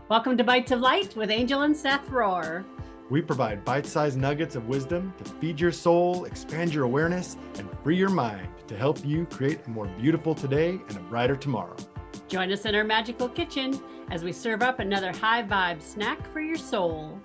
Welcome to Bites of Light with Angel and Seth Rohr. We provide bite-sized nuggets of wisdom to feed your soul, expand your awareness, and free your mind to help you create a more beautiful today and a brighter tomorrow. Join us in our magical kitchen as we serve up another high-vibe snack for your soul.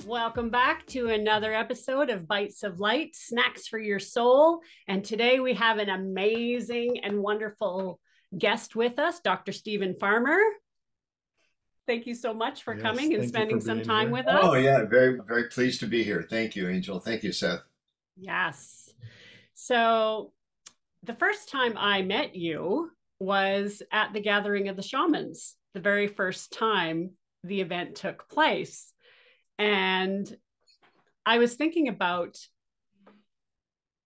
Welcome back to another episode of Bites of Light, Snacks for Your Soul. And today we have an amazing and wonderful guest with us, Dr. Stephen Farmer. Thank you so much for coming and spending some time with us. Oh, yeah. Very, very pleased to be here. Thank you, Angel. Thank you, Seth. Yes. So the first time I met you was at the Gathering of the Shamans, the very first time the event took place. And I was thinking about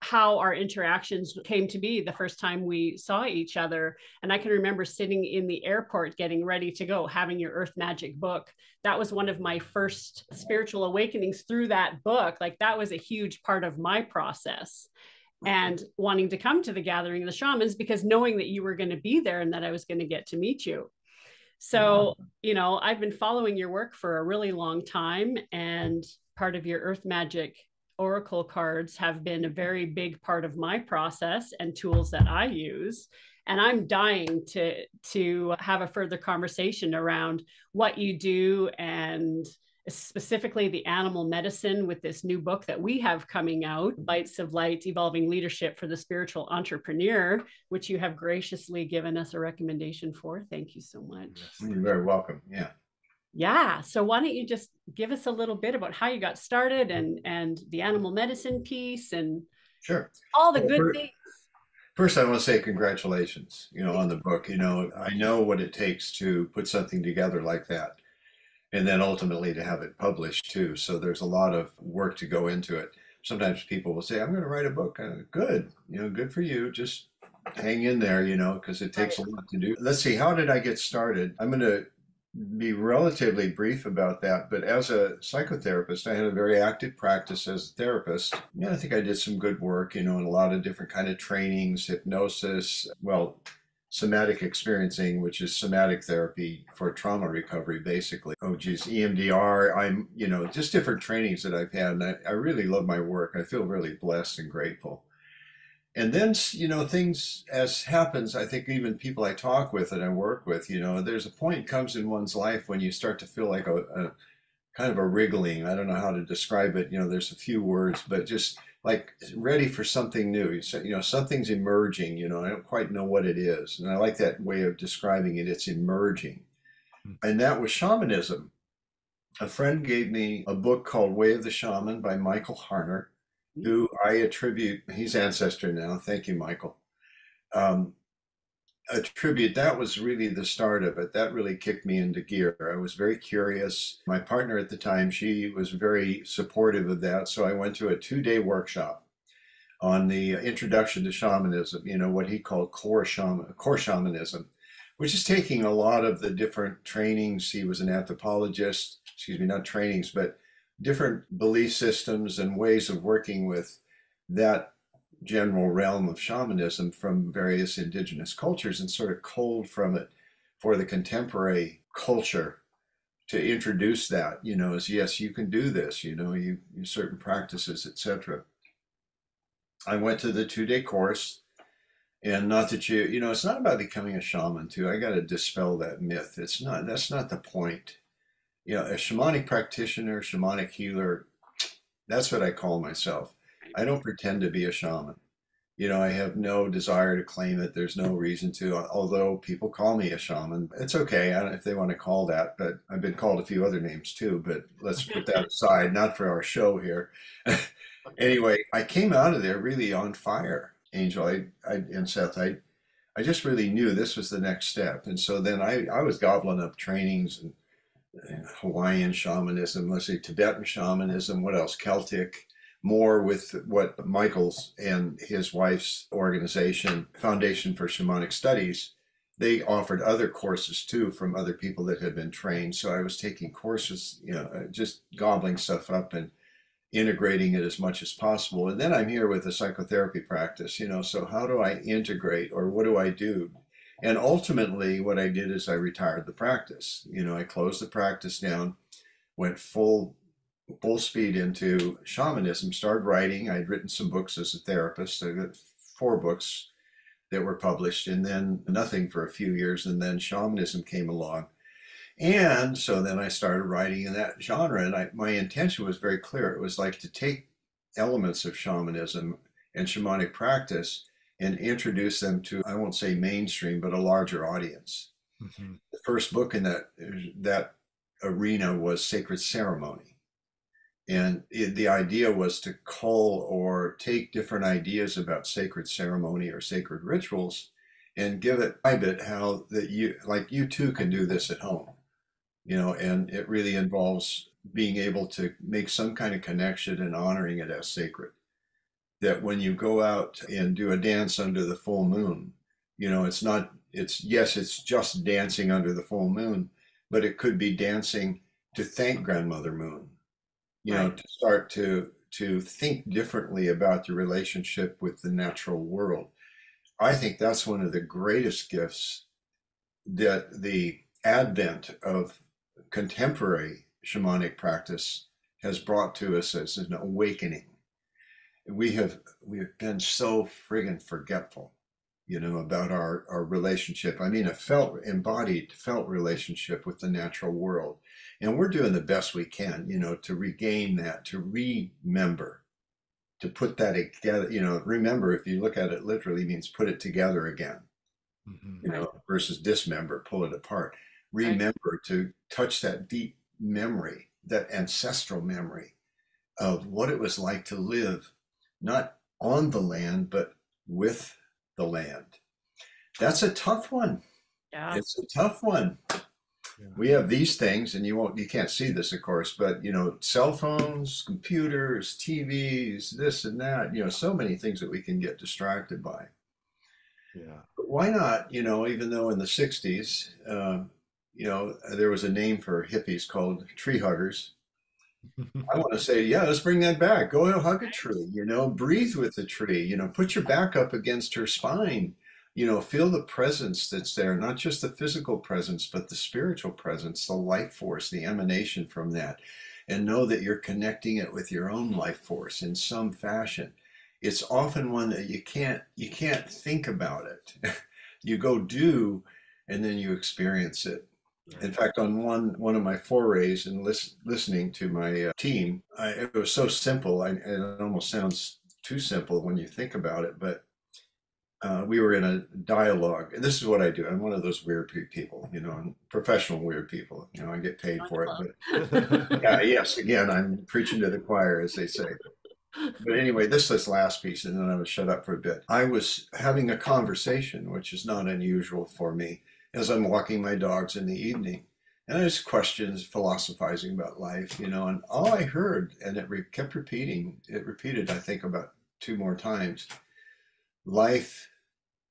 how our interactions came to be the first time we saw each other. And I can remember sitting in the airport getting ready to go, having your Earth Magic book. That was one of my first spiritual awakenings through that book. Like that was a huge part of my process. And wanting to come to the Gathering of the Shamans because knowing that you were going to be there and that I was going to get to meet you. So, you know, I've been following your work for a really long time, and part of your Earth Magic Oracle cards have been a very big part of my process and tools that I use. And I'm dying to have a further conversation around what you do, and specifically the animal medicine with this new book that we have coming out, Bites of Light, Evolving Leadership for the Spiritual Entrepreneur, which you have graciously given us a recommendation for. Thank you so much. You're very welcome. Yeah. Yeah. So why don't you just give us a little bit about how you got started and the animal medicine piece and Sure. all the good things. First, I want to say congratulations, on the book. I know what it takes to put something together like that. And then ultimately to have it published too. So there's a lot of work to go into it. Sometimes people will say, I'm going to write a book. Good, good for you. Just hang in there, because it takes a lot to do. Let's see, how did I get started? I'm going to be relatively brief about that. But as a psychotherapist, I had a very active practice as a therapist. I think I did some good work, in a lot of different kind of trainings, hypnosis, somatic experiencing, which is somatic therapy for trauma recovery, basically. EMDR, just different trainings that I've had. And I really love my work. I feel really blessed and grateful. And then, things as happens, I think even people I talk with and I work with, there's a point comes in one's life when you start to feel like a kind of a wriggling. I don't know how to describe it. There's a few words, but just like ready for something new. Something's emerging, I don't quite know what it is. And I like that way of describing it. It's emerging. And that was shamanism. A friend gave me a book called Way of the Shaman by Michael Harner, who I attribute, he's ancestor now. Thank you, Michael. That was really the start of it. That really kicked me into gear. I was very curious. My partner at the time, she was very supportive of that. So I went to a 2-day workshop on the introduction to shamanism, what he called core shamanism, which is taking a lot of the different trainings. He was an anthropologist, not trainings, but different belief systems and ways of working with that general realm of shamanism from various indigenous cultures and sort of culled from it for the contemporary culture to introduce that, as yes, you can do this, you certain practices, etc. I went to the 2-day course, and not that it's not about becoming a shaman too. I got to dispel that myth. That's not the point. A shamanic practitioner, shamanic healer, that's what I call myself. I don't pretend to be a shaman. I have no desire to claim it. There's no reason to, although people call me a shaman. It's okay. I don't know if they want to call that, but I've been called a few other names too, but let's put that aside, not for our show here. Anyway, I came out of there really on fire, Angel. And Seth, I just really knew this was the next step. And so then I was gobbling up trainings and Hawaiian shamanism, let's say Tibetan shamanism, what else? Celtic, more with what Michael's and his wife's organization, Foundation for Shamanic Studies, they offered other courses too from other people that had been trained. So I was taking courses, just gobbling stuff up and integrating it as much as possible. And then I'm here with a psychotherapy practice, so how do I integrate, or what do I do? And ultimately, what I did is I retired the practice. I closed the practice down, went full speed into shamanism, started writing. I'd written some books as a therapist. I got 4 books that were published, and then nothing for a few years, and then shamanism came along. And so then I started writing in that genre, and my intention was very clear. It was like to take elements of shamanism and shamanic practice and introduce them to, I won't say mainstream, but a larger audience. Mm-hmm. The first book in that arena was Sacred Ceremony. And the idea was to cull or take different ideas about sacred ceremony or sacred rituals and give it how that you too can do this at home. And it really involves being able to make some kind of connection and honoring it as sacred. That when you go out and do a dance under the full moon, it's just dancing under the full moon, but it could be dancing to thank Grandmother Moon, Right. to start to think differently about your relationship with the natural world. I think that's one of the greatest gifts that the advent of contemporary shamanic practice has brought to us as an awakening. We have been so friggin' forgetful, about our relationship. I mean, a embodied felt relationship with the natural world. And we're doing the best we can, to regain that, to remember, to put that together. Remember, if you look at it literally, means put it together again, Mm-hmm. Right. versus dismember, pull it apart. Right. Remember to touch that deep memory, that ancestral memory of what it was like to live not on the land, but with the land. That's a tough one. Yeah. It's a tough one. Yeah. We have these things, and you can't see this, of course, but cell phones, computers, TVs, this and that, so many things that we can get distracted by. Yeah. But why not, even though in the 60s, there was a name for hippies called tree huggers. I want to say, yeah, let's bring that back. Go and hug a tree, breathe with the tree, put your back up against her spine, feel the presence that's there, not just the physical presence, but the spiritual presence, the life force, the emanation from that, and know that you're connecting it with your own life force in some fashion. It's often one that you can't think about it. You go do, and then you experience it. Right. In fact, on one of my forays and listening to my team, it was so simple. It almost sounds too simple when you think about it, but we were in a dialogue. And this is what I do. I'm one of those weird people, professional weird people. I get paid for it. But yes, again, I'm preaching to the choir, as they say. But anyway, this last piece, and then I was shut up for a bit. I was having a conversation, which is not unusual for me, as I'm walking my dogs in the evening. And I was questions, philosophizing about life, and all I heard, and it kept repeating, it repeated, I think, about 2 more times. Life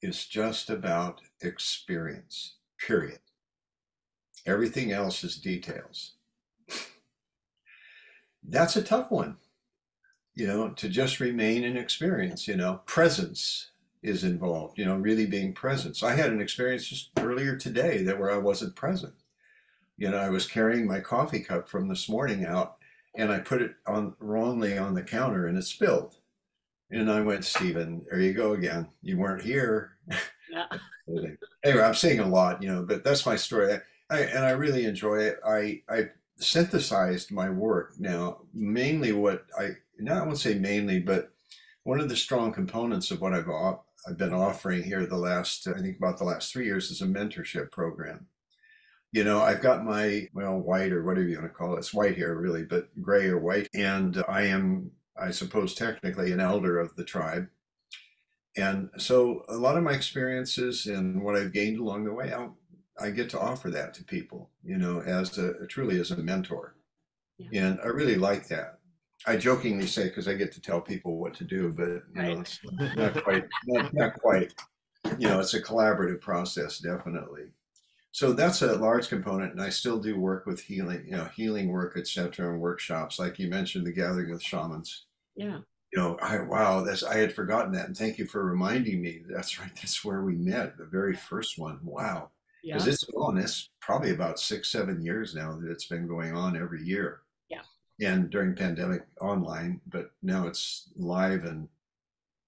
is just about experience, period. Everything else is details. That's a tough one. To just remain in experience, presence is involved, really being present. So I had an experience just earlier today where I wasn't present. I was carrying my coffee cup from this morning out, and I put it wrongly on the counter, and it spilled. And I went, Stephen, there you go again. You weren't here. Yeah. Anyway, I'm saying a lot, but that's my story. And I really enjoy it. I synthesized my work now, mainly I won't say mainly, but one of the strong components of what I've been offering here I think about the last 3 years is a mentorship program. I've got my, white or whatever you want to call it. It's white hair really, but gray or white. And I am, I suppose, technically an elder of the tribe. And so a lot of my experiences and what I've gained along the way, I get to offer that to people, truly as a mentor. Yeah. And I really like that. I jokingly say, because I get to tell people what to do, but Right. it's not quite, not quite. It's a collaborative process, definitely. So that's a large component, and I still do work with healing, healing work, etc., and workshops, like you mentioned, the Gathering of the Shamans. Yeah. Wow, I had forgotten that, and thank you for reminding me. That's right. That's where we met, the very first one. Wow, because Yeah. it's probably about 6, 7 years now that it's been going on every year, Yeah. and during pandemic online, but now it's live and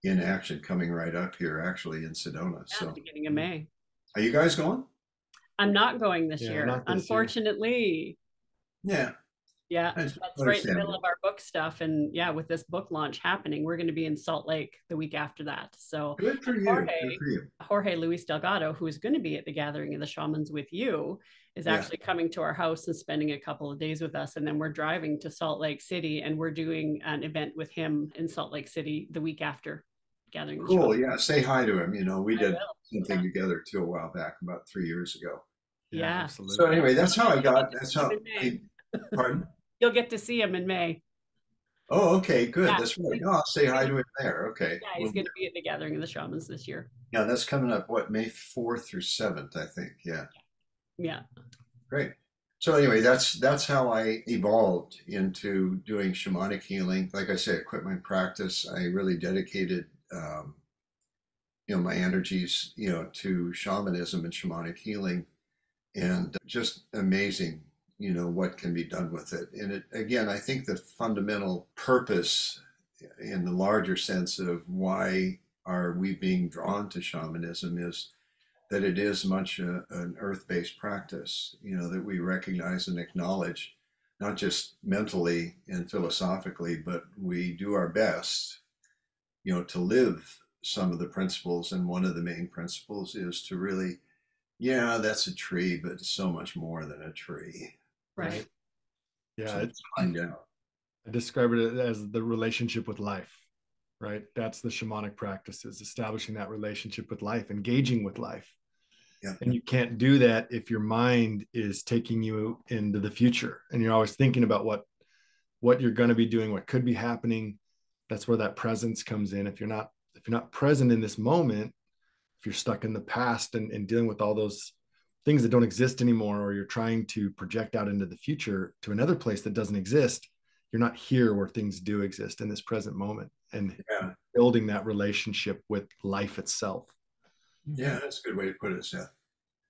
in action coming right up here, actually in Sedona. At the So, beginning of May. are you guys going? I'm not going this Yeah, year, not this year. unfortunately. Yeah, Yeah, that's that's right in the middle understandable. of our book stuff. And yeah, with this book launch happening, we're going to be in Salt Lake the week after that. So, Good for and you. Good for you. Jorge Luis Delgado, who is going to be at the Gathering of the Shamans with you, is Yeah. actually coming to our house and spending a couple of days with us. And then we're driving to Salt Lake City and we're doing an event with him in Salt Lake City the week after Gathering of the Cool. Shamans. Yeah. Say hi to him. We I did will. something together too a while back, about 3 years ago. Yeah, Yeah. So absolutely. anyway, that's how I got. That's In how May. Pardon? You'll get to see him in May. Oh, okay, good. Yeah. That's right. Oh, I'll say hi to him there. Okay. Yeah, Well, he's going to be at the Gathering of the Shamans this year. yeah, that's coming up. What, May 4th through 7th, I think. Yeah. Yeah. Great. So anyway, that's how I evolved into doing shamanic healing. Like I said, I quit my practice. I really dedicated, my energies, to shamanism and shamanic healing, and just amazing, what can be done with it. And again, I think the fundamental purpose in the larger sense of why are we being drawn to shamanism is that it is much an earth-based practice, that we recognize and acknowledge, not just mentally and philosophically, but we do our best, to live some of the principles. And one of the main principles is to really, yeah, that's a tree, but it's so much more than a tree. Right. Yeah, So let's find out. I describe it as the relationship with life, right? That's the shamanic practices, establishing that relationship with life, engaging with life. Yeah. And you can't do that if your mind is taking you into the future and you're always thinking about what you're going to be doing, what could be happening. That's where that presence comes in. If you're not present in this moment, if you're stuck in the past and dealing with all those things that don't exist anymore, or you're trying to project out into the future to another place that doesn't exist, you're not here where things do exist in this present moment, and building that relationship with life itself. Yeah, that's a good way to put it, Seth.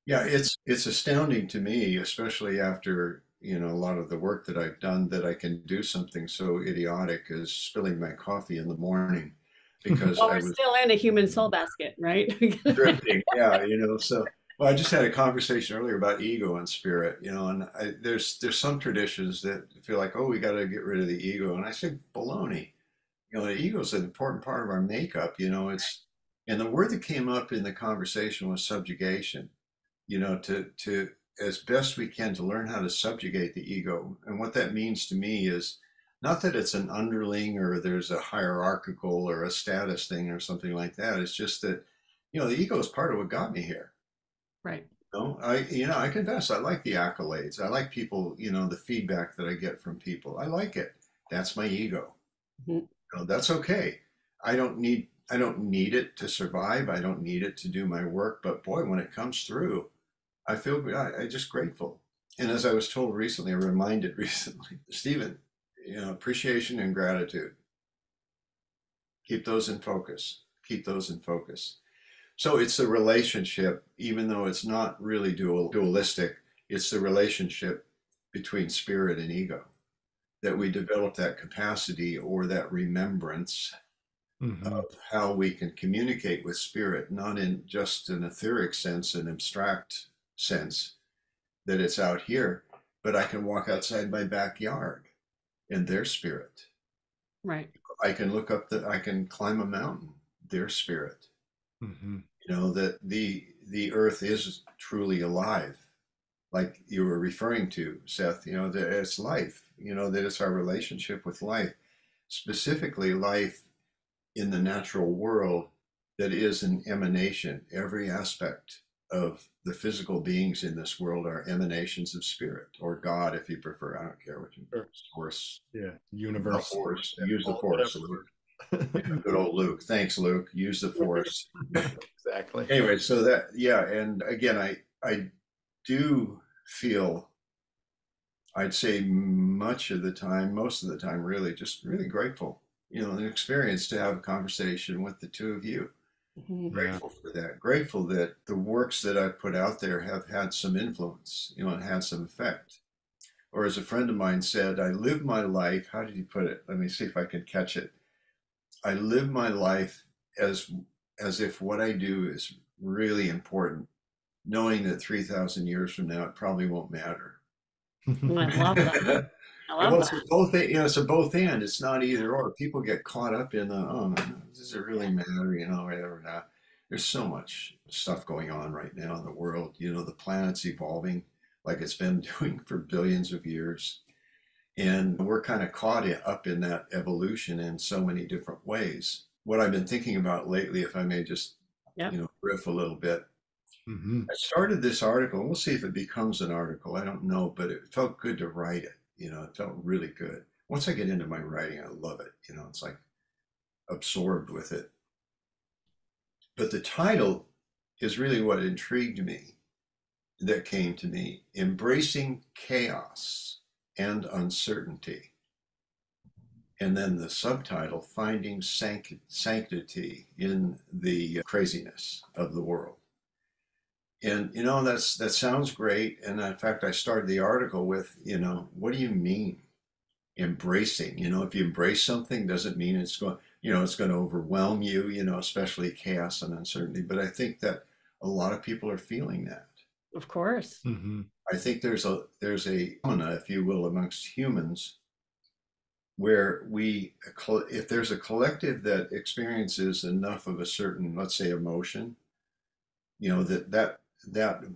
Yeah, it's astounding to me, especially after, a lot of the work that I've done, that I can do something so idiotic as spilling my coffee in the morning because Well, I we're was still in a human soul basket, right? drifting. Yeah, so well, I just had a conversation earlier about ego and spirit, and there's some traditions that feel like, oh, we got to get rid of the ego, and I say baloney. The ego is an important part of our makeup. And the word that came up in the conversation was subjugation. To as best we can to learn how to subjugate the ego. And what that means to me is not that it's an underling or there's a hierarchical or a status thing or something like that. It's just that, the ego is part of what got me here. Right. I confess, I like the accolades. I like people, the feedback that I get from people. I like it. That's my ego. Mm-hmm. That's okay. I don't need it to survive. I don't need it to do my work. But boy, when it comes through, I feel I just grateful. And as I was told recently, reminded recently, Stephen, appreciation and gratitude. Keep those in focus. Keep those in focus. So it's the relationship, even though it's not really dualistic, it's the relationship between spirit and ego, that we develop that capacity or that remembrance of how we can communicate with spirit, not in just an etheric sense, an abstract sense that it's out here, but I can walk outside my backyard and their spirit. Right. I can climb a mountain, their spirit. That the earth is truly alive, like you were referring to, Seth, that it's life, that it's our relationship with life, specifically life in the natural world that is an emanation. Every aspect of the physical beings in this world are emanations of spirit or God, if you prefer. I don't care what you force. Yeah, universe. The force. Use the force. Good old Luke. Thanks, Luke. Use the force. Exactly. Anyway, so that, yeah, and again, I do feel, I'd say most of the time, really, just really grateful, an experience to have a conversation with the two of you. Mhm. Yeah. Grateful for that. Grateful that the works that I've put out there have had some influence, and had some effect. Or as a friend of mine said, I live my life. How did he put it? Let me see if I can catch it. I live my life as if what I do is really important, knowing that 3,000 years from now it probably won't matter. I love that. I love Well, that. it's a both, it's a both and. It's not either or. People get caught up in the, oh, does it really matter? Whatever. Not. There's so much stuff going on right now in the world. The planet's evolving like it's been doing for billions of years. And we're kind of caught up in that evolution in so many different ways. What I've been thinking about lately, if I may just, Yep. riff a little bit, Mhm. I started this article, and we'll see if it becomes an article. I don't know, but it felt good to write it. It felt really good. Once I get into my writing, I love it. It's like absorbed with it. But the title is really what intrigued me, that came to me: Embracing Chaos and Uncertainty. And then the subtitle, Finding Sanctity in the Craziness of the World. And that sounds great. And in fact, I started the article with, what do you mean embracing? If you embrace something, doesn't mean it's going to overwhelm you, especially chaos and uncertainty. But I think that a lot of people are feeling that. Of course. Mhm. I think there's a phenomena, if you will, amongst humans where if there's a collective that experiences enough of a certain, let's say, emotion, that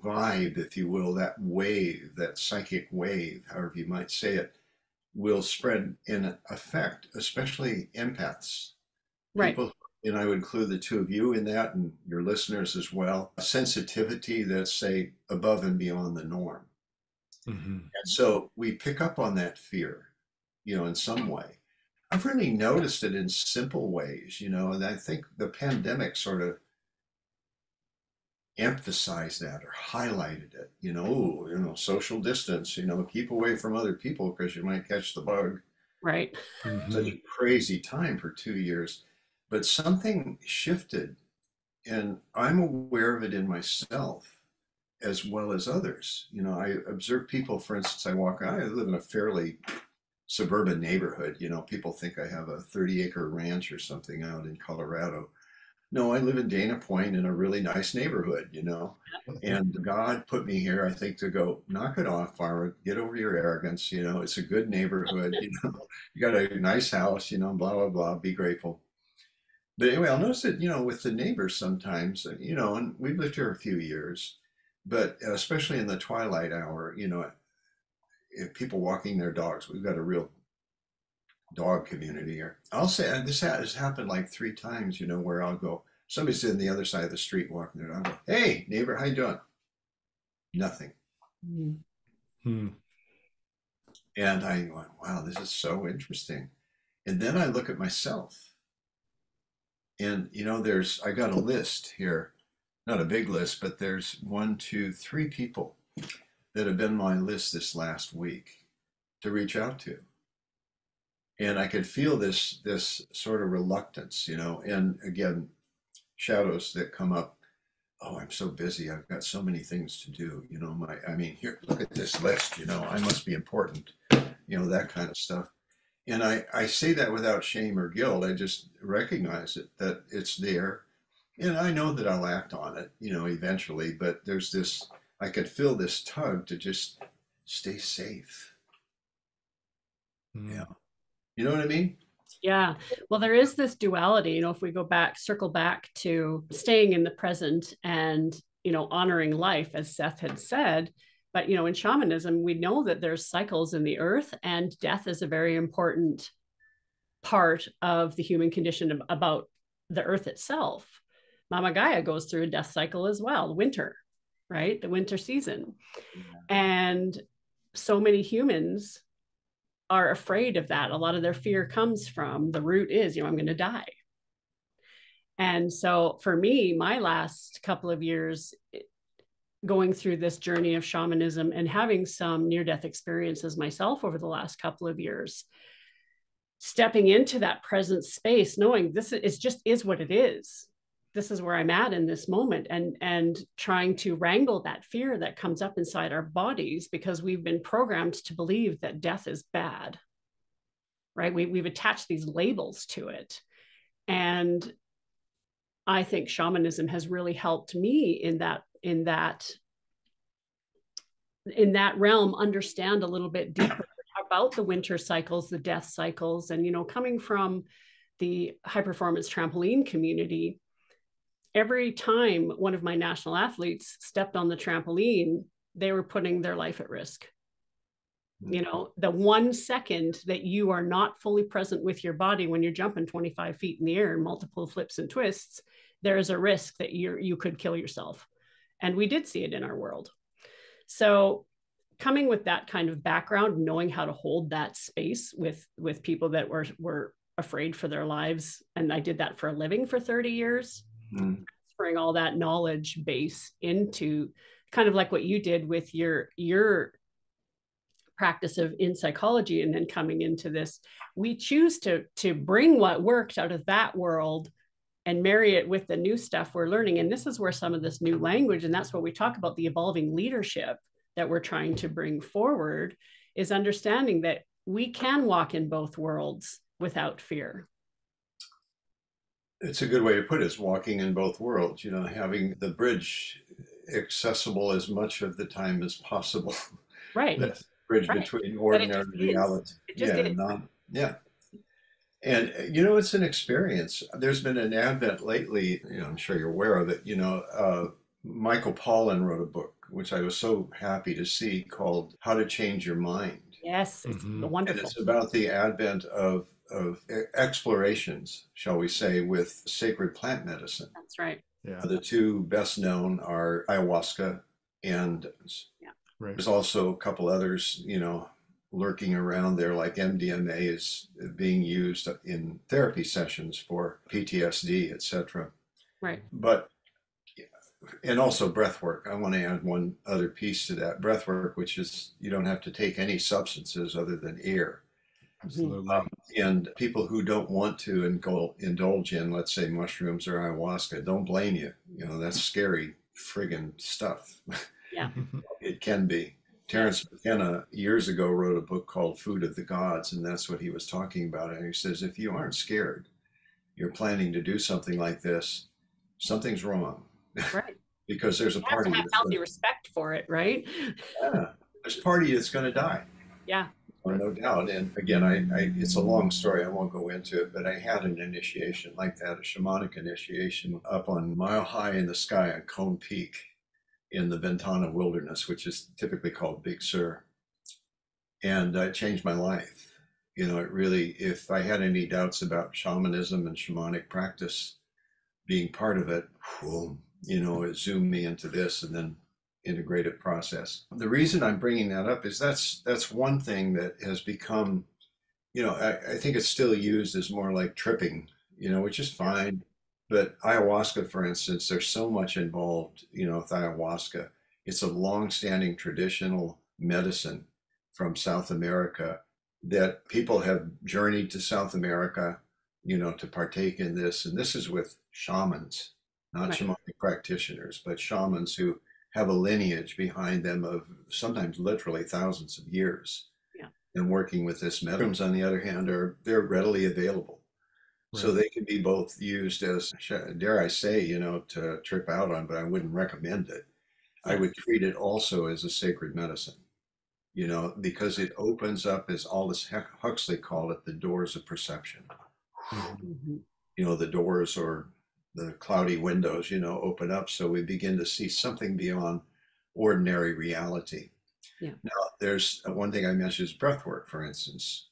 vibe, if you will, that wave, that psychic wave, however you might say it, will spread in effect, especially empaths. Right. People, and I would include the two of you in that, and your listeners as well. A sensitivity that's, say, above and beyond the norm. Mhm. And so we pick up on that fear, in some way. I've really noticed it in simple ways, and I think the pandemic sort of emphasized that or highlighted it, social distance, keep away from other people because you might catch the bug. Right. Such Mhm. a crazy time for 2 years. But something shifted, and I'm aware of it in myself as well as others. I observe people, for instance, I live in a fairly suburban neighborhood. People think I have a 30-acre ranch or something out in Colorado. No, I live in Dana Point in a really nice neighborhood, and God put me here, I think, to go, knock it off, farmer, get over your arrogance. It's a good neighborhood, you got a nice house, blah, blah, blah, be grateful. But anyway, I'll notice that, with the neighbors sometimes, and we've lived here a few years, but especially in the twilight hour, if people walking their dogs, we've got a real dog community here. I'll say, and this has happened like 3 times, where I'll go, somebody's on the other side of the street walking their dog. I'll go, hey, neighbor, how you doing? Nothing. Mhm. And I went, wow, this is so interesting. And then I look at myself, and I got a list here, not a big list, but there's 1, 2, 3 people that have been on my list this last week to reach out to. And I could feel this sort of reluctance, and again, shadows that come up. Oh, I'm so busy. I've got so many things to do. Here, look at this list. I must be important. That kind of stuff. And I say that without shame or guilt. I just recognize it, that it's there, and I know that I'll act on it, eventually. But there's this. I could feel this tug to just stay safe. Mhm. Yeah. You know what I mean? Yeah. Well, there is this duality, if we circle back to staying in the present and, honoring life, as Seth had said. But, in shamanism, we know that there's cycles in the earth, and death is a very important part of the human condition about the earth itself. Mama Gaia goes through a death cycle as well, winter, right? The winter season. And so many humans are afraid of that. A lot of their fear comes from the root is, I'm going to die. And so for me, my last couple of years going through this journey of shamanism and having some near-death experiences myself over the last couple of years, stepping into that present space, knowing this is just is what it is. This is where I'm at in this moment, and trying to wrangle that fear that comes up inside our bodies, because we've been programmed to believe that death is bad, right? We've attached these labels to it. And I think shamanism has really helped me in that realm understand a little bit deeper about the winter cycles, the death cycles. And, coming from the high performance trampoline community, every time one of my national athletes stepped on the trampoline, they were putting their life at risk. The 1 second that you are not fully present with your body when you're jumping 25 feet in the air, multiple flips and twists, there is a risk that you could kill yourself. And we did see it in our world. So coming with that kind of background, knowing how to hold that space with people that were afraid for their lives. And I did that for a living for 30 years, transferring all that knowledge base into kind of like what you did with your practice in psychology, and then coming into this. We choose to bring what worked out of that world and marry it with the new stuff we're learning. And this is where some of this new language, and that's what we talk about, the evolving leadership that we're trying to bring forward, is understanding that we can walk in both worlds without fear. It's a good way to put it, is walking in both worlds, having the bridge accessible as much of the time as possible. Right. Yes. Bridge between ordinary reality. Yeah. And, it's an experience. There's been an advent lately, I'm sure you're aware of it, Michael Pollan wrote a book, which I was so happy to see, called How to Change Your Mind. Yes, it's wonderful. And it's about the advent of explorations, shall we say, with sacred plant medicine. That's right. Yeah. The two best known are ayahuasca and Right. there's also a couple others, lurking around there, like MDMA is being used in therapy sessions for PTSD, etc. Right. But, and also breath work. I want to add one other piece to that. Breath work, which is you don't have to take any substances other than air. Absolutely. And people who don't want to indulge in, let's say, mushrooms or ayahuasca, don't blame you. That's scary friggin' stuff. Yeah. It can be. Terence McKenna years ago wrote a book called Food of the Gods, and that's what he was talking about. And he says, if you aren't scared, you're planning to do something like this, something's wrong. Right. Because there's a party. You have to have healthy respect for it, right? Yeah. There's a party that's going to die. Yeah. No doubt. And again, it's a long story. I won't go into it, but I had an initiation like that, a shamanic initiation up on Mile High in the Sky on Cone Peak in the Ventana Wilderness, which is typically called Big Sur. And it changed my life. It really, if I had any doubts about shamanism and shamanic practice being part of it, it zoomed me into this and then integrative process. The reason I'm bringing that up is that's one thing that has become, I think it's still used as more like tripping, which is fine. But ayahuasca, for instance, there's so much involved, with ayahuasca. It's a long-standing traditional medicine from South America that people have journeyed to South America, to partake in this. And this is with shamans, not shamanic practitioners, but shamans who have a lineage behind them of sometimes literally thousands of years. Yeah. And working with this medicines, on the other hand, they're readily available. Right. So they can be both used as, dare I say, to trip out on, but I wouldn't recommend it. I would treat it also as a sacred medicine, because it opens up, as Aldous Huxley called it, the doors of perception. Mm-hmm. The doors or the cloudy windows, open up, so we begin to see something beyond ordinary reality. Yeah. Now, there's one thing I mentioned is breath work, for instance,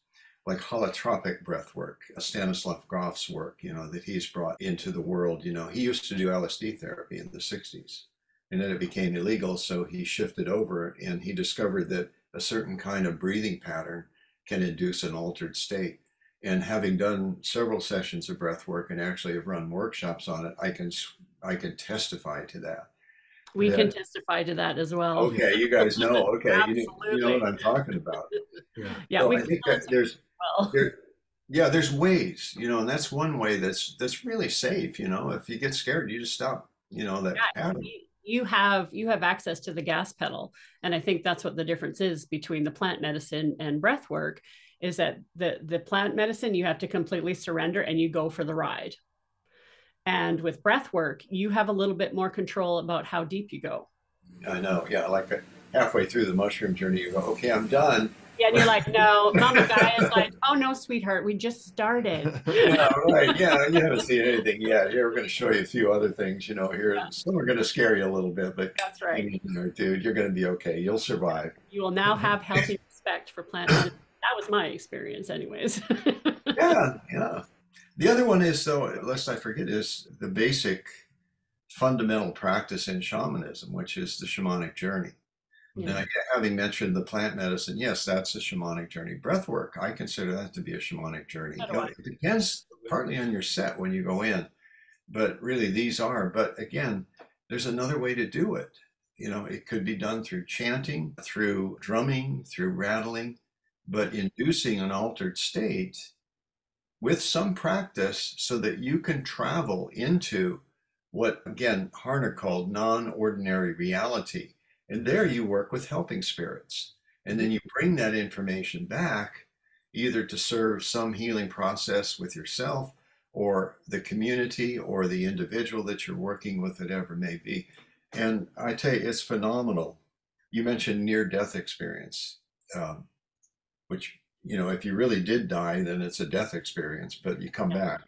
like holotropic breath work, Stanislav Grof's work, that he's brought into the world. He used to do LSD therapy in the 60s, and then it became illegal, so he shifted over, and he discovered that a certain kind of breathing pattern can induce an altered state. And having done several sessions of breath work and actually have run workshops on it, I can testify to that. We can testify to that as well. Okay, you guys know. Okay, you know what I'm talking about. Yeah, so I think that Yeah, there's ways, and that's one way that's really safe. If you get scared, you just stop, that Yeah, pattern. you have access to the gas pedal, and I think that's what the difference is between the plant medicine and breath work, is that the plant medicine you have to completely surrender and you go for the ride. And with breath work, you have a little bit more control about how deep you go. I know. Yeah, like halfway through the mushroom journey, you go, okay, I'm done. Yeah, and you're like, no, Mama Gaia is like, oh no, sweetheart, we just started. Yeah, right. Yeah, you haven't seen anything yet. Here, we're going to show you a few other things. Here, Yeah, some are going to scare you a little bit, but that's right. dude, you're going to be okay. You'll survive. You will now have healthy respect for plant medicine. That was my experience, anyways. Yeah, yeah. The other one is, though, lest I forget, is the basic fundamental practice in shamanism, which is the shamanic journey. Yeah. Now, having mentioned the plant medicine, yes, that's a shamanic journey. Breath work, I consider that to be a shamanic journey. So do I. It depends partly on your set when you go in, but really these are. But again, there's another way to do it. It could be done through chanting, through drumming, through rattling, but inducing an altered state with some practice so that you can travel into what, again, Harner called non-ordinary reality. And there you work with helping spirits. And then you bring that information back either to serve some healing process with yourself or the community or the individual that you're working with, whatever it may be. And I tell you, it's phenomenal. You mentioned near-death experience, which, if you really did die, then it's a death experience, but you come back.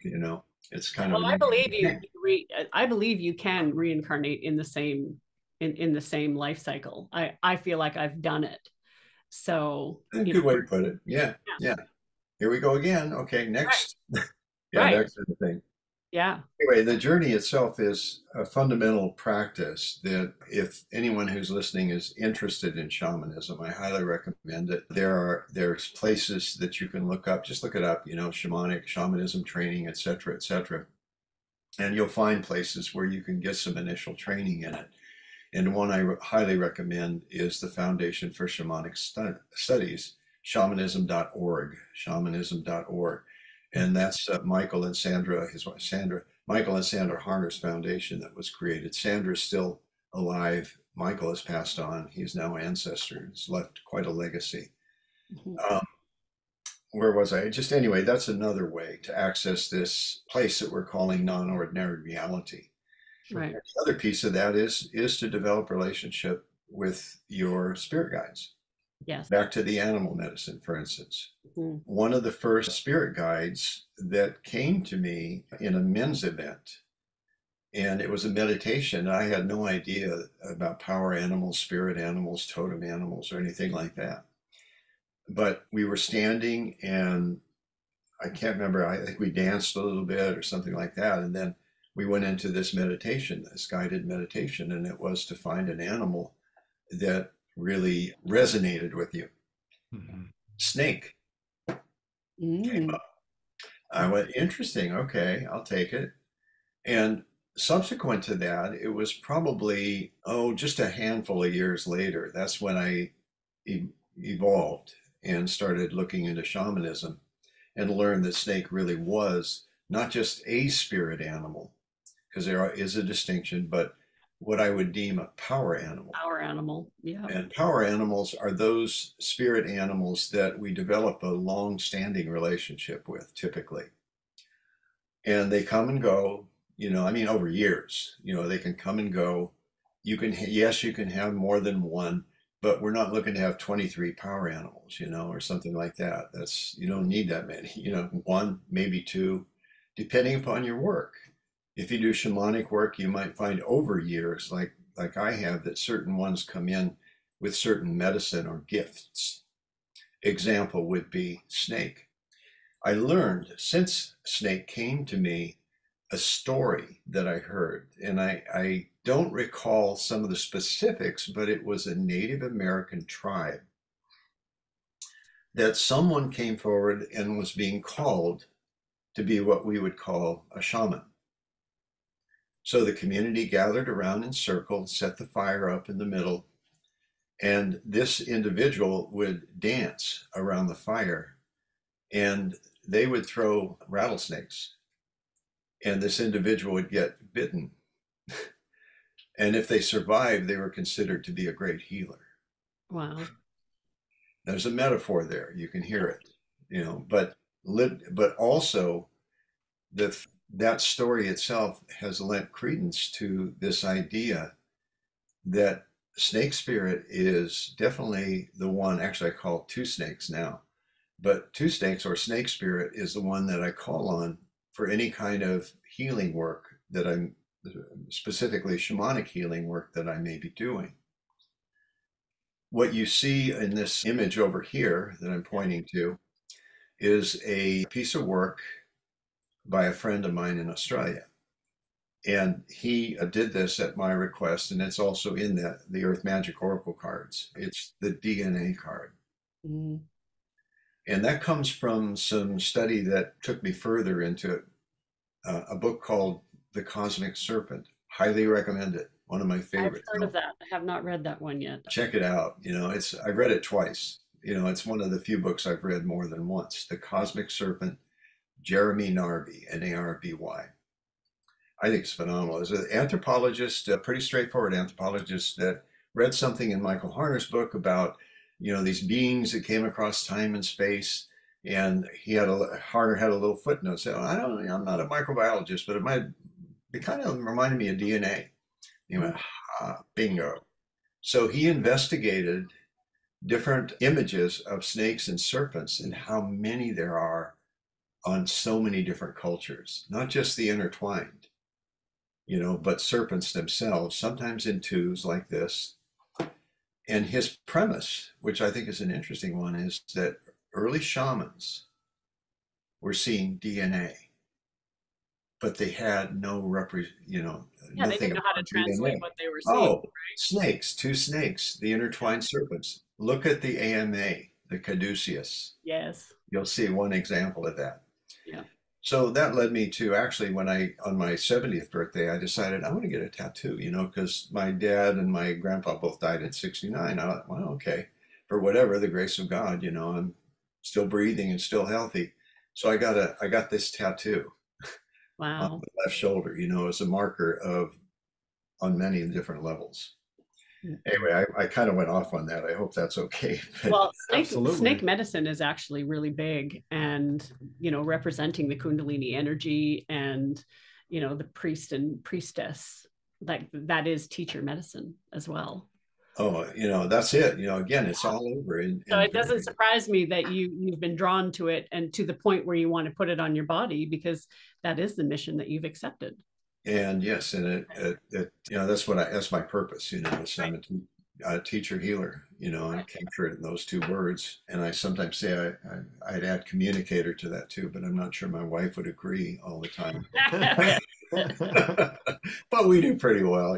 It's kind of Well, an I believe you. interesting I believe you can reincarnate in the same in the same life cycle. I feel like I've done it. So thing. Good way to put it. Yeah, yeah, yeah. Here we go again. Okay, right, next. Yeah, right, that kind of thing. yeah, Anyway, the journey itself is a fundamental practice that if anyone who's listening is interested in shamanism, I highly recommend it. There's places that you can look up. Just look it up, shamanic, shamanism training, etc., etc. And you'll find places where you can get some initial training in it. And one I highly recommend is the Foundation for Shamanic Studies, shamanism.org, shamanism.org. And that's Michael and Sandra, his wife Sandra, Michael and Sandra Harner's foundation that was created. Sandra's still alive. Michael has passed on. He's now ancestor. He's left quite a legacy. mhm, Um, where was I? Just anyway, that's another way to access this place that we're calling non-ordinary reality. right, The other piece of that is to develop relationship with your spirit guides. yes, Back to the animal medicine, for instance. mhm, One of the first spirit guides that came to me in a men's event, and it was a meditation. I had no idea about power animals, spirit animals, totem animals, or anything like that. But we were standing, and I can't remember, I think we danced a little bit or something like that. And then we went into this meditation, this guided meditation, and it was to find an animal that really resonated with you. Mhm. Snake came mm, up. I went, interesting. Okay, I'll take it. And subsequent to that, it was probably, just a handful of years later. That's when I evolved and started looking into shamanism and learned that snake really was not just a spirit animal, because there is a distinction, but what I would deem a power animal. our animal, yeah, And power animals are those spirit animals that we develop a long-standing relationship with, typically. And they come and go, over years, they can come and go. Yes, you can have more than one, but we're not looking to have 23 power animals, or something like that. You don't need that many, one, maybe two, depending upon your work. If you do shamanic work, you might find over years, like I have, that certain ones come in with certain medicine or gifts. Example would be snake. I learned since snake came to me a story that I heard, and I don't recall some of the specifics, but it was a Native American tribe that someone came forward and was being called to be what we would call a shaman. So the community gathered around in circle, set the fire up in the middle, and this individual would dance around the fire. And they would throw rattlesnakes, and this individual would get bitten. And if they survived, they were considered to be a great healer. Wow. There's a metaphor there. You can hear it, but also that story itself has lent credence to this idea that snake spirit is definitely the one. Actually, I call it two snakes now, but two snakes or snake spirit is the one that I call on for any kind of healing work that I'm, specifically shamanic healing work, that I may be doing. What you see in this image over here that I'm pointing to is a piece of work by a friend of mine in Australia. And he did this at my request, and it's also in the Earth Magic Oracle cards. It's the DNA card. Mm. And that comes from some study that took me further into it. A book called The Cosmic Serpent. Highly recommend it. One of my favorites. I've heard of that. I have not read that one yet. Check it out. I've read it twice. It's one of the few books I've read more than once. The Cosmic Serpent, Jeremy Narby, Narby. I think it's phenomenal. As an anthropologist, a pretty straightforward anthropologist, that read something in Michael Harner's book about, these beings that came across time and space. And Harner had a little footnote saying, I'm not a microbiologist, but it kind of reminded me of DNA. He went, bingo. So he investigated different images of snakes and serpents and how many there are on so many different cultures, not just the intertwined, but serpents themselves, sometimes in twos like this. And his premise, which I think is an interesting one, is that early shamans were seeing DNA, but they had no they nothing didn't know how to translate DNA. what they were seeing. Oh, right? snakes, two snakes, the intertwined serpents. Look at the AMA, the caduceus. Yes. You'll see one example of that. Yeah. So that led me to actually, on my 70th birthday, I decided I want to get a tattoo, because my dad and my grandpa both died at 69. I thought, well, okay, for whatever, the grace of God, I'm still breathing and still healthy. So I got this tattoo. Wow. On the left shoulder, as a marker on many different levels. Anyway, I kind of went off on that. I hope that's okay. Well, snake medicine is actually really big, and representing the Kundalini energy and the priest and priestess, like that is teacher medicine as well. Oh, that's it. Again, it's all over. So it doesn't surprise me that you've been drawn to it, and to the point where you want to put it on your body, because that is the mission that you've accepted. And yes, and that's my purpose. I'm a teacher healer. I capture it in those two words. And I sometimes say I'd add communicator to that too, but I'm not sure my wife would agree all the time. But we do pretty well,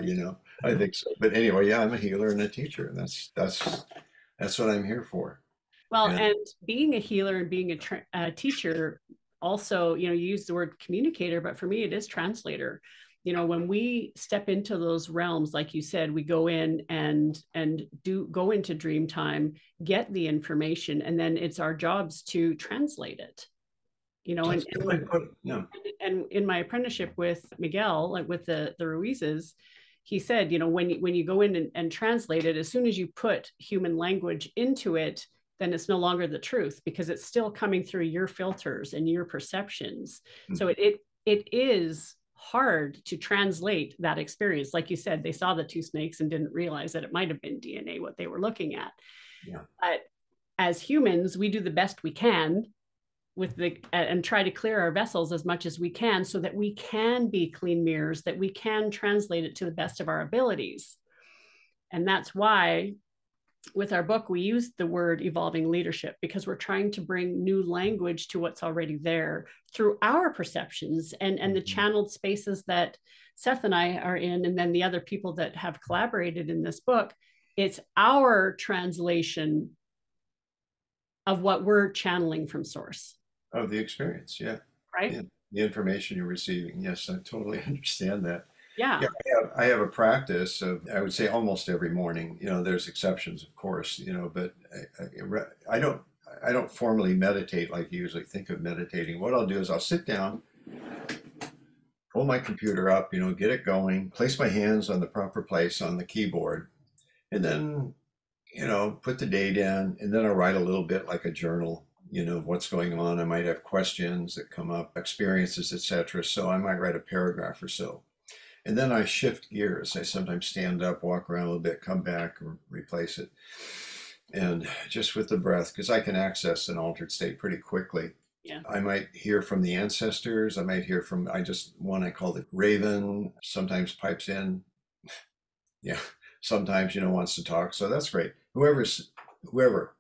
I think so. But anyway, yeah, I'm a healer and a teacher, and that's what I'm here for. Well, and being a healer and being a teacher, also, you use the word communicator, but for me, it is translator. When we step into those realms, like you said, we go in and go into dream time, get the information, and then it's our jobs to translate it. And in my apprenticeship with Miguel, like with the Ruizes, he said, when you go in and translate it, as soon as you put human language into it, then it's no longer the truth, because it's still coming through your filters and your perceptions. Mm-hmm. So it is hard to translate that experience. Like you said, they saw the two snakes and didn't realize that it might have been DNA, what they were looking at. Yeah. But as humans, we do the best we can and try to clear our vessels as much as we can, so that we can be clean mirrors, that we can translate it to the best of our abilities. And that's why with our book, we use the word evolving leadership, because we're trying to bring new language to what's already there through our perceptions and the channeled spaces that Seth and I are in, and then the other people that have collaborated in this book. It's our translation of what we're channeling from source. Of the experience, yeah. Right? Yeah. The information you're receiving. Yes, I totally understand that. Yeah. I have a practice of, I would say, almost every morning. There's exceptions, of course, but I I don't formally meditate like you usually think of meditating. What I'll do is I'll sit down, pull my computer up, get it going, place my hands on the proper place on the keyboard, and then, put the date in, and then I'll write a little bit like a journal, of what's going on. I might have questions that come up, experiences, etc. So I might write a paragraph or so. And then I shift gears. I sometimes stand up, walk around a little bit, come back, or replace it. And just with the breath, because I can access an altered state pretty quickly. Yeah. I might hear from the ancestors. I might hear from, one I call the raven, sometimes pipes in. Yeah. Sometimes, wants to talk. So that's great. Whoever,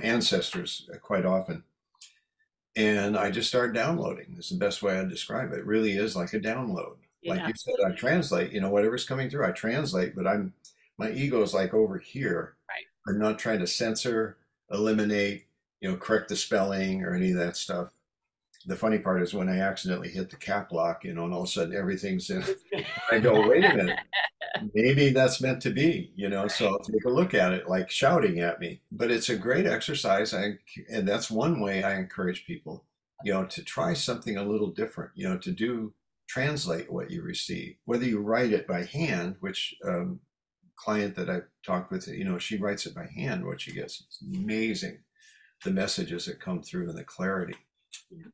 ancestors quite often. And I just start downloading. This is the best way I'd describe it. It really is like a download. Yeah. Like you said, I translate, whatever's coming through, I translate, but my ego is like over here. Right. I'm not trying to censor, eliminate, correct the spelling or any of that stuff. The funny part is when I accidentally hit the cap lock, and all of a sudden everything's in. I go, wait a minute, maybe that's meant to be, so I'll take a look at it, like shouting at me. But it's a great exercise. And that's one way I encourage people, to try something a little different, to translate what you receive, whether you write it by hand, which client that I talked with, she writes it by hand. What she gets, it's amazing, the messages that come through and the clarity. Yeah.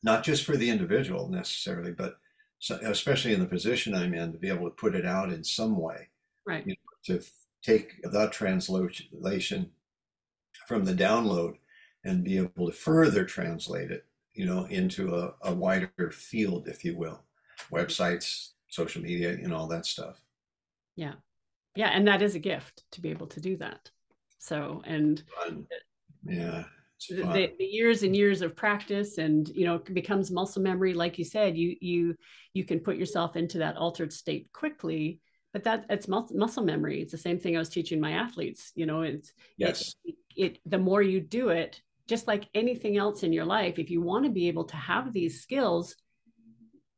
Not just for the individual necessarily, but especially in the position I'm in, to be able to put it out in some way, right? To take the translation from the download and be able to further translate it, into a wider field, if you will, websites, social media, all that stuff. Yeah. Yeah. And that is a gift to be able to do that. So, and fun. Yeah. The years and years of practice, and it becomes muscle memory. Like you said, you can put yourself into that altered state quickly, but it's muscle memory. It's the same thing I was teaching my athletes. Yes. The more you do it, just like anything else in your life, if you want to be able to have these skills,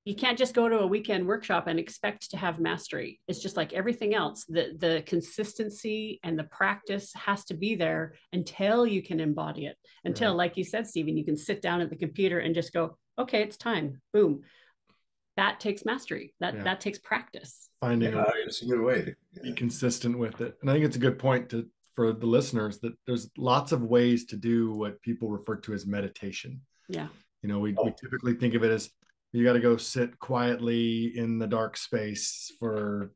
you can't just go to a weekend workshop and expect to have mastery. It's just like everything else. The consistency and the practice has to be there until you can embody it. Until, right, like you said, Stephen, you can sit down at the computer and just go, okay, it's time. Boom. That takes mastery. That takes practice. Finding it's a good way to be consistent with it. And I think it's a good point for the listeners that there's lots of ways to do what people refer to as meditation. Yeah. We typically think of it as, you got to go sit quietly in the dark space for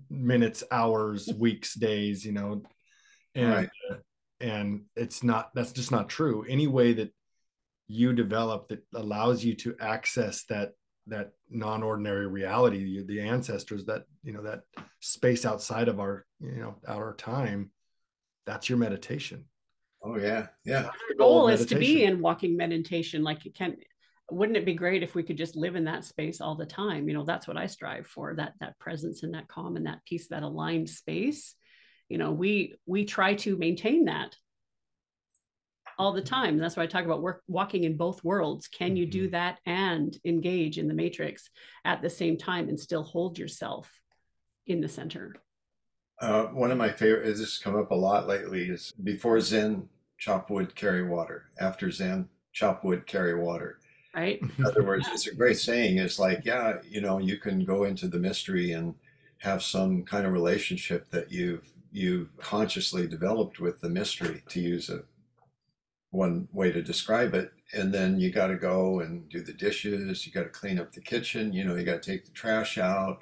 minutes, hours, weeks, days, and right. And that's just not true. Any way that you develop that allows you to access that non-ordinary reality, the ancestors, that that space outside of our time, that's your meditation. Oh yeah. Our goal is to be in walking meditation. Like, wouldn't it be great if we could just live in that space all the time? That's what I strive for, that presence and that calm and that peace, that aligned space. We try to maintain that all the time. And that's why I talk about walking in both worlds. Can you do that and engage in the matrix at the same time and still hold yourself in the center? One of my favorite, this has come up a lot lately, is before Zen, chop wood, carry water. After Zen, chop wood, carry water. Right. In other words, it's a great saying. It's like, you can go into the mystery and have some kind of relationship that you've consciously developed with the mystery, to use one way to describe it. And then you got to go and do the dishes. You got to clean up the kitchen. You got to take the trash out,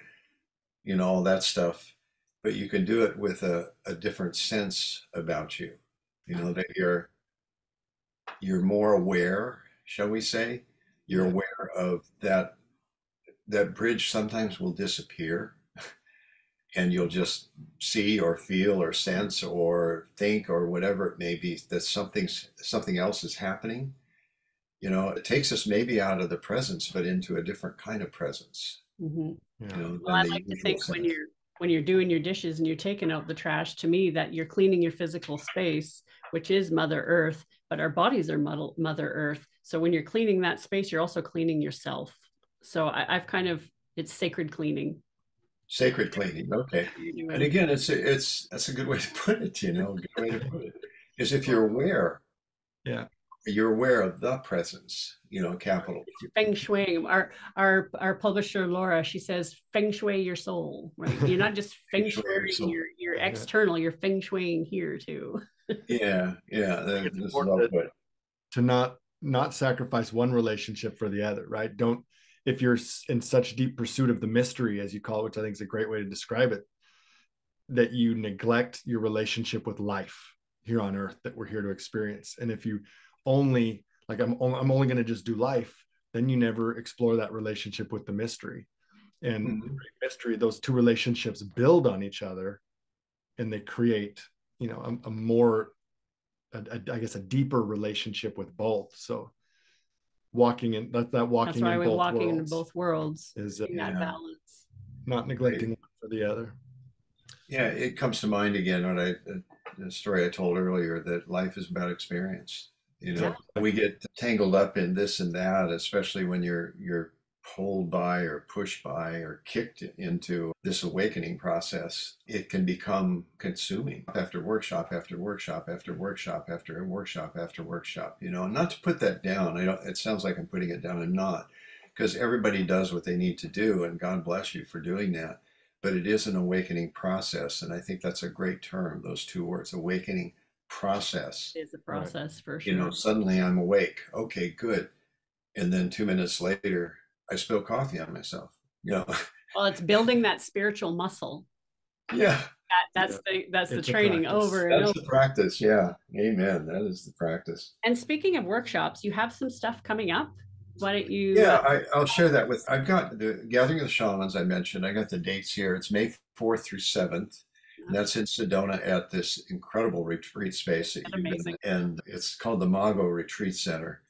all that stuff. But you can do it with a different sense about you, that you're more aware, shall we say. You're aware of that bridge sometimes will disappear, and you'll just see or feel or sense or think or whatever it may be that something else is happening. It takes us maybe out of the presence, but into a different kind of presence. Mm-hmm. Well, I like to think when you're doing your dishes and you're taking out the trash, to me, that you're cleaning your physical space, which is Mother Earth, but our bodies are Mother Earth. So when you're cleaning that space, you're also cleaning yourself. So I've it's sacred cleaning. Sacred cleaning. Okay. And again, that's a good way to put it, a good way to put it is if you're aware Yeah. You're aware of the presence, capital. Feng Shui. Our publisher Laura, she says Feng Shui your soul, right? You're not just Feng Shui your external, you're Feng Shuiing here too. Yeah. It's important to not sacrifice one relationship for the other, right? Don't, if you're in such deep pursuit of the mystery, as you call it, which I think is a great way to describe it, that you neglect your relationship with life here on earth that we're here to experience. And if you only like, I'm only going to just do life, then you never explore that relationship with the mystery. And mystery, those two relationships build on each other, and they create, a more, I guess, a deeper relationship with both. So walking in that walking That's why in we're walking in both worlds is in that balance, not neglecting one for the other. Yeah, it comes to mind again the story I told earlier, that life is about experience. We get tangled up in this and that, especially when you're pulled by or pushed by or kicked into this awakening process. It can become consuming after workshop after workshop after workshop after workshop after workshop. Not to put that down. It sounds like I'm putting it down. I'm not, because everybody does what they need to do, and God bless you for doing that. But it is an awakening process, and I think that's a great term. Those two words, awakening process. It is a process, right? For sure. Suddenly I'm awake. Okay, good. And then 2 minutes later, I spill coffee on myself. Well, it's building that spiritual muscle. Yeah. That's the training over and over. That's the practice. Yeah. Amen. That is the practice. And speaking of workshops, you have some stuff coming up. Why don't you? Yeah, I'll share that I've got the Gathering of the Shamans I mentioned. I got the dates here. It's May 4th through 7th. And that's in Sedona at this incredible retreat space that you've been in. And it's called the Mago Retreat Center.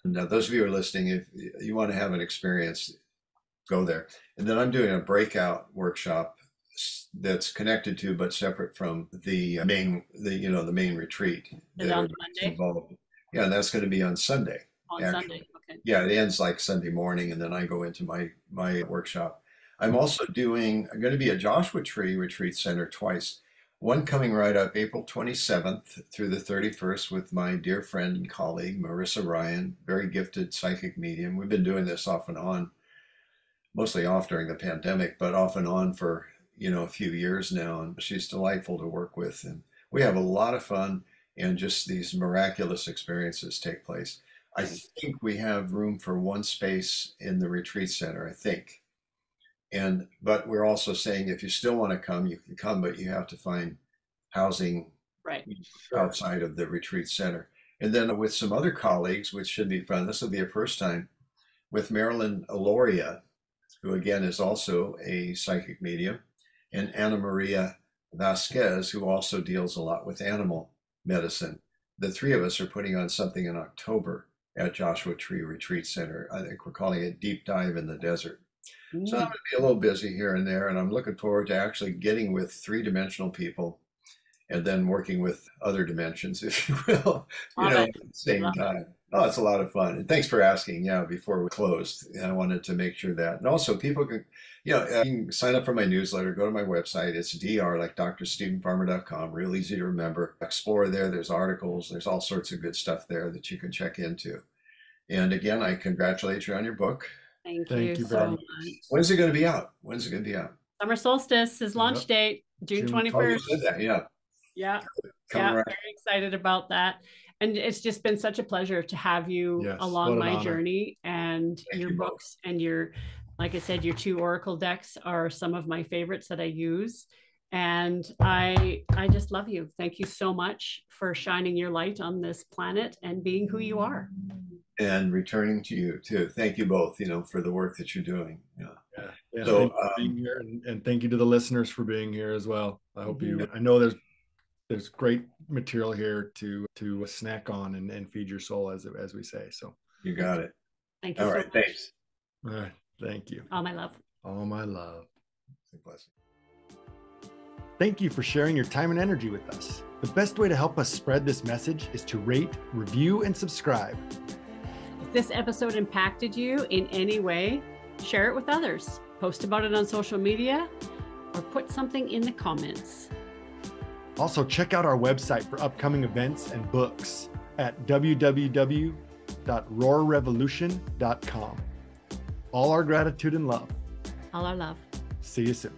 And those of you who are listening, if you want to have an experience, go there. And then I'm doing a breakout workshop that's connected to but separate from the main retreat. Is on Monday? Yeah, and that's going to be on Sunday. On Sunday, okay. Yeah, it ends like Sunday morning, and then I go into my workshop. I'm also going to be at Joshua Tree Retreat Center twice. One coming right up April 27th through the 31st with my dear friend and colleague, Marissa Ryan, very gifted psychic medium. We've been doing this off and on, mostly off during the pandemic, but off and on for, a few years now. And she's delightful to work with. And we have a lot of fun, and just these miraculous experiences take place. I think we have room for one space in the retreat center, I think. But we're also saying if you still want to come, you can come, but you have to find housing outside of the retreat center. And then with some other colleagues, which should be fun, this will be a first time, with Marilyn Aloria, who again is also a psychic medium, and Ana Maria Vasquez, who also deals a lot with animal medicine. The three of us are putting on something in October at Joshua Tree Retreat Center. I think we're calling it Deep Dive in the Desert. So I'm going to be a little busy here and there, and I'm looking forward to actually getting with three-dimensional people and then working with other dimensions, if you will, at the same time. Oh, it's a lot of fun. And thanks for asking. Yeah, before we closed, I wanted to make sure that. And also people can, you can sign up for my newsletter, go to my website. It's dr, like drstephenfarmer.com, real easy to remember. Explore there. There's articles. There's all sorts of good stuff there that you can check into. And again, I congratulate you on your book. Thank you so much. When's it going to be out? Summer solstice is launch date, June 21st. Oh, you said that, yeah. Yeah, very excited about that. And it's just been such a pleasure to have you along my journey, and your books and like I said, your 2 Oracle decks are some of my favorites that I use. And I just love you. Thank you so much for shining your light on this planet and being who you are. And returning to you too. Thank you both, for the work that you're doing. Yeah. So being here, and thank you to the listeners for being here as well. I hope I know there's great material here to snack on and feed your soul, as we say. So you got it. Thank you. All right. Thanks. All right. Thank you. All my love. All my love. It's a blessing. Thank you for sharing your time and energy with us. The best way to help us spread this message is to rate, review, and subscribe. If this episode impacted you in any way, share it with others, post about it on social media, or put something in the comments. Also, check out our website for upcoming events and books. at www.roarrevolution.com. All our gratitude and love. All our love. See you soon.